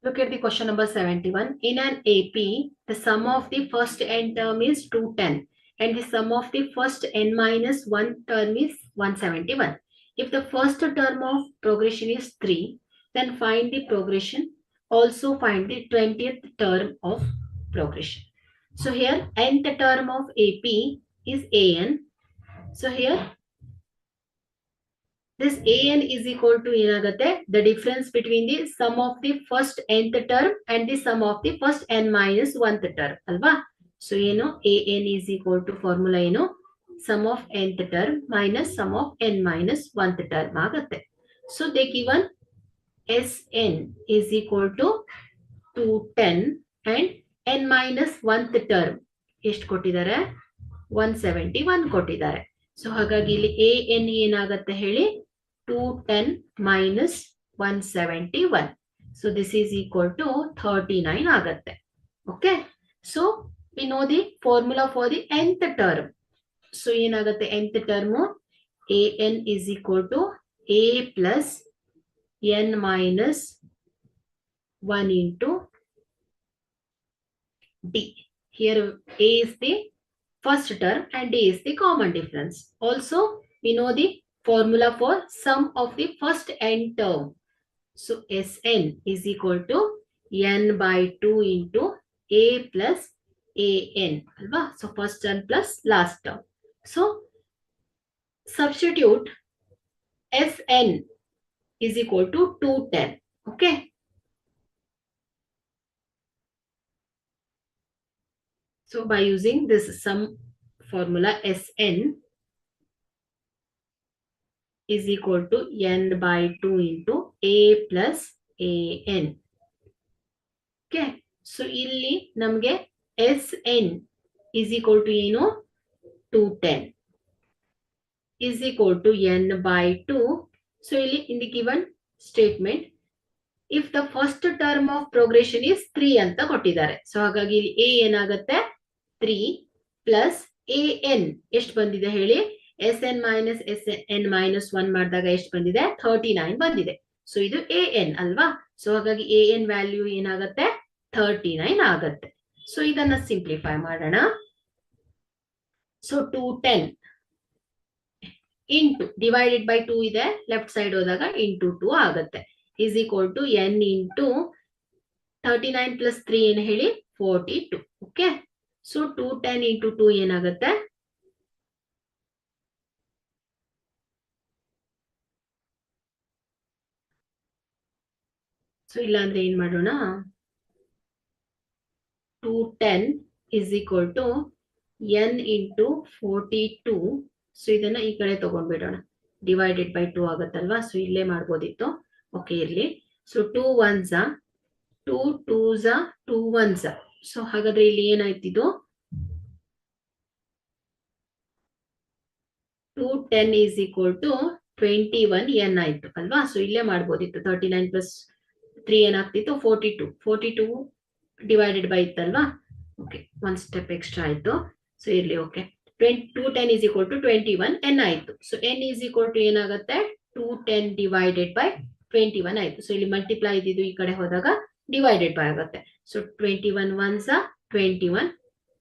Look at the question number 71. In an AP, the sum of the first n term is 210 and the sum of the first n minus 1 term is 171. If the first term of progression is 3, then find the progression. Also find the 20th term of progression. So here nth term of AP is an. So here this an is equal to ಏನಾಗುತ್ತೆ the difference between the sum of the first nth term and the sum of the first n minus 1th term ಅಲ್ವಾ. So ಏನು an is equal to formula ಏನು sum of nth term minus sum of n minus 1th term ಆಗುತ್ತೆ. So they given Sn is equal to 210 and n minus 1th term ಎಷ್ಟು ಕೊಟ್ಟಿದ್ದಾರೆ 171 ಕೊಟ್ಟಿದ್ದಾರೆ. So ಹಾಗಾಗಿ ಇಲ್ಲಿ an ಏನಾಗುತ್ತೆ ಹೇಳಿ 210 minus 171. So this is equal to 39 ಆಗುತ್ತೆ. Okay. So we know the formula for the nth term. So ಏನಾಗುತ್ತೆ nth term an is equal to a plus n minus 1 into d. Here a is the first term and d is the common difference. Also we know the formula for sum of the first n term. So Sn is equal to n by 2 into a plus an. So first term plus last term. So substitute Sn is equal to 210. Okay. So by using this sum formula Sn is equal to n by 2 into a plus an. Okay. So ಇಲ್ಲಿ ನಮಗೆ Sn is equal to ಏನು 210 is equal to n by 2. So ಇಲ್ಲಿ in the given statement if the first term of progression is 3 ಅಂತ ಕೊಟ್ಟಿದ್ದಾರೆ. So ಹಾಗಾಗಿ ಇಲ್ಲಿ a ಏನಾಗುತ್ತೆ 3 plus an ಎಷ್ಟು ಬಂದಿದೆ ಹೇಳಿ Sn minus Sn minus 1 ಮಾಡಿದಾಗ ಎಷ್ಟು ಬಂದಿದೆ 39 ಬಂದಿದೆ. ಸೊ ಇದು an ಅಲ್ವಾ. ಸೊ ಹಾಗಾಗಿ an ವ್ಯಾಲ್ಯೂ ಏನಾಗುತ್ತೆ 39 ಆಗುತ್ತೆ. ಸೊ ಇದನ್ನ ಸಿಂಪ್ಲಿಫೈ ಮಾಡೋಣ. ಸೊ 210 into divided by 2 ಇದೆ ಲೆಫ್ಟ್ ಸೈಡ್ ಹೋದಾಗ into 2 ಆಗುತ್ತೆ is equal to n into 39 plus 3 ಏನು ಹೇಳಿ 42. ಓಕೆ. ಸೊ 210 into 2 ಏನಾಗುತ್ತೆ ಸೊ ಇಲ್ಲ ಅಂದ್ರೆ ಏನ್ ಮಾಡೋಣ 210 is equal to n into 42. So ಇದನ್ನ ಈ ಕಡೆ ತಗೊಂಡ್ಬಿಡೋಣ ಡಿವೈಡೆಡ್ ಬೈ 2 ಆಗುತ್ತಲ್ವಾ. ಸೊ ಇಲ್ಲೇ ಮಾಡ್ಬೋದಿತ್ತು. ಓಕೆ ಇರ್ಲಿ. So 2 1s 2 2s 2 1s. So ಹಾಗಾದ್ರೆ ಇಲ್ಲಿ ಏನಾಯ್ತು ಇದು 210 is equal to 21 n ಆಯ್ತು ಅಲ್ವಾ. ಸೊ ಇಲ್ಲೇ ಮಾಡ್ಬೋದಿತ್ತು 39 plus 3 ಏನಾಗ್ತಿತ್ತು 42 ಡಿವೈಡೆಡ್ ಬೈ ಇತ್ತಲ್ವಾ. ಓಕೆ ಒನ್ ಸ್ಟೆಪ್ ಎಕ್ಸ್ಟ್ರಾ ಆಯ್ತು. ಸೊ ಇರ್ಲಿ. Okay 210 is equal to 21 n ಆಯ್ತು. So n is equal to ಏನಾಗುತ್ತೆ 210 divided by 21 ಆಯ್ತು. ಸೊ ಇಲ್ಲಿ ಮಲ್ಟಿಪ್ಲೈ ಇದ್ದಿದ್ದು ಈ ಕಡೆ ಹೋದಾಗ ಡಿವೈಡೆಡ್ ಬೈ ಆಗುತ್ತೆ. ಸೊ 21 1s 21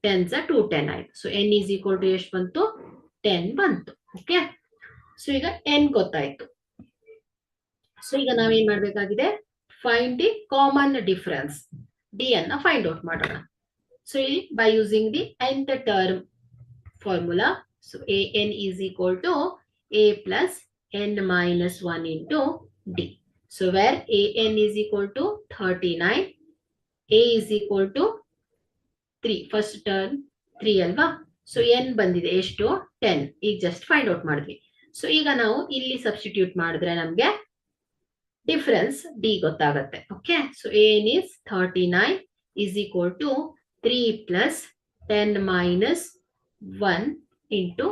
10s 210 ಆಯ್ತು. So n is equal to ಎಷ್ಟು ಬಂತು 10 ಬಂತು. ಓಕೆ. ಸೊ ಈಗ n ಗೊತ್ತಾಯ್ತು. ಸೊ ಈಗ ನಾವೇನ್ ಮಾಡ್ಬೇಕಾಗಿದೆ find the common difference d ಅನ್ನ ಫೈಂಡ್ ಔಟ್ ಮಾಡೋಣ. ಸೊ ಇಲ್ಲಿ by using the nth term formula. So an is equal to a plus n minus 1 into d. So where an is equal to 39, a is equal to 3. First term 3 ಅಲ್ವಾ. So n ಬಂದಿದೆ ಎಷ್ಟು 10. ಈಗ just find out ಮಾಡಿದ್ವಿ. So ಈಗ ನಾವು ಇಲ್ಲಿ substitute ಮಾಡಿದ್ರೆ ನಮ್ಗೆ ಡಿಫರೆನ್ಸ್ d ಗೊತ್ತಾಗುತ್ತೆ. Okay. So an is 39 is equal to 3 plus 10 minus 1 into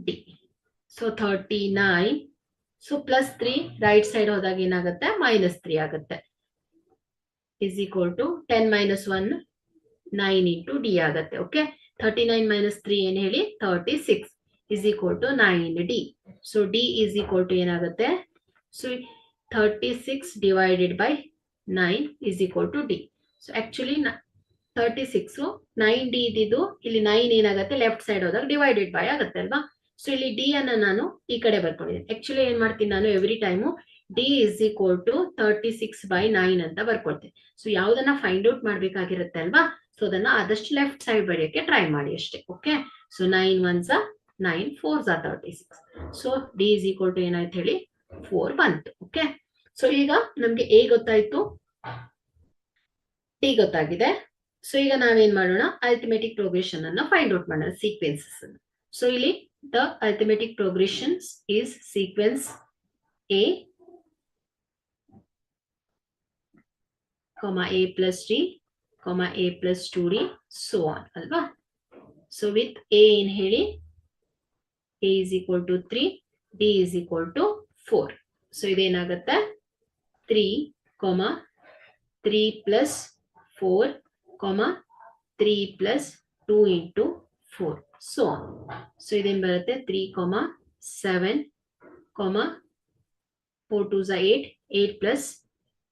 d. So 39. So plus 3 right side ಹೋದಾಗ ಏನಾಗುತ್ತೆ minus 3 ಆಗುತ್ತೆ is equal to 10 minus 1 9 into d ಆಗುತ್ತೆ. ಓಕೆ. 39 minus 3 ಏನು ಹೇಳಿ 36 is equal to 9D. So D is equal to ಏನಾಗುತ್ತೆ? So 36 divided by 9 is equal to D. So actually 36 9D ಇದ್ದಿದ್ದು ಇಲ್ಲಿ 9 ಏನಾಗುತ್ತೆ ಲೆಫ್ಟ್ ಸೈಡ್ ಹೋದಾಗ ಡಿವೈಡೆಡ್ ಬೈ ಆಗುತ್ತೆ ಅಲ್ವಾ. ಸೊ ಇಲ್ಲಿ ಡಿ ಅನ್ನ ನಾನು ಈ ಕಡೆ ಬರ್ಕೊಂಡಿದ್ದೀನಿ. ಆಕ್ಚುಲಿ ಏನ್ ಮಾಡ್ತೀನಿ ನಾನು every time D is equal to 36/9 ಅಂತ ಬರ್ಕೊಳ್ತೀನಿ. ಸೊ ಯಾವ್ದನ್ನ ಫೈಂಡ್ ಔಟ್ ಮಾಡ್ಬೇಕಾಗಿರುತ್ತೆ ಅಲ್ವಾ, ಸೊ ಅದನ್ನ ಆದಷ್ಟು ಲೆಫ್ಟ್ ಸೈಡ್ ಬರೆಯಕ್ಕೆ ಟ್ರೈ ಮಾಡಿ ಅಷ್ಟೇ. Okay, so 9 1s 9 4s 36. So D is equal to ಏನಾಯ್ತು ಹೇಳಿ 4 ಬಂತು. ಓಕೆ, ಸೊ ಈಗ ನಮ್ಗೆ ಎ ಗೊತ್ತಾಯ್ತು, ಟಿ ಗೊತ್ತಾಗಿದೆ. ಸೊ ಈಗ ನಾವೇನ್ ಮಾಡೋಣ, ಅರಿಥಮೆಟಿಕ್ ಪ್ರೋಗ್ರೆಷನ್ ಅನ್ನ ಫೈಂಡ್ ಔಟ್ ಮಾಡೋಣ, ಸೀಕ್ವೆನ್ಸಸ್ ಅನ್ನು. ಸೊ ಇಲ್ಲಿ the arithmetic progressions is sequence A, a plus d, a plus 2d, so on ಅಲ್ವಾ. ಸೊ ವಿತ್ a ಏನ್ ಹೇಳಿ, a is equal to 3, d is equal to 4. So ಇದೇನಾಗುತ್ತೆ 3, 3 plus 4, 3 plus 2 into 4, so on. So ಇದೇನ್ ಬರುತ್ತೆ 3, 7, 4 2s 8, 8 plus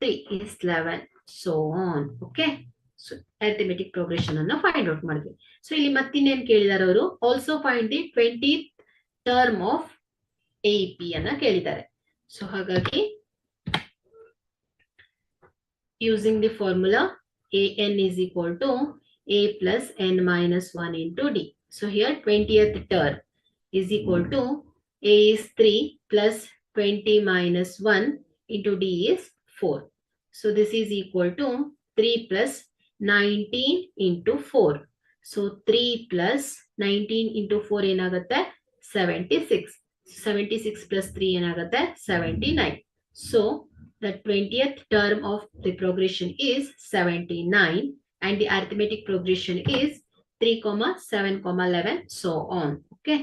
3 is 11, so on. Okay, so arithmetic progression ಅನ್ನ find out ಮಾಡಿದ್ವಿ. So ಇಲ್ಲಿ ಮತ್ತಿನ್ನೇನ್ ಕೇಳಿದಾರೆ ಅವರು, also find the 20th term of AEP ಅನ್ನ ಕೇಳಿದ್ದಾರೆ. So ಹಾಗಾಗಿ using the formula AN is equal to A plus N minus 1 into D. So here 20th term is equal to A is 3 plus 20 minus 1 into D is 4. So this is equal to 3 plus 19 into 4. So 3 plus 19 into 4 ಏನಾಗುತ್ತೆ 76. 76 plus 3 ಏನಾಗುತ್ತೆ 79. So the 20th term of the progression is 79 and the arithmetic progression is 3, 7, 11, so on. Okay.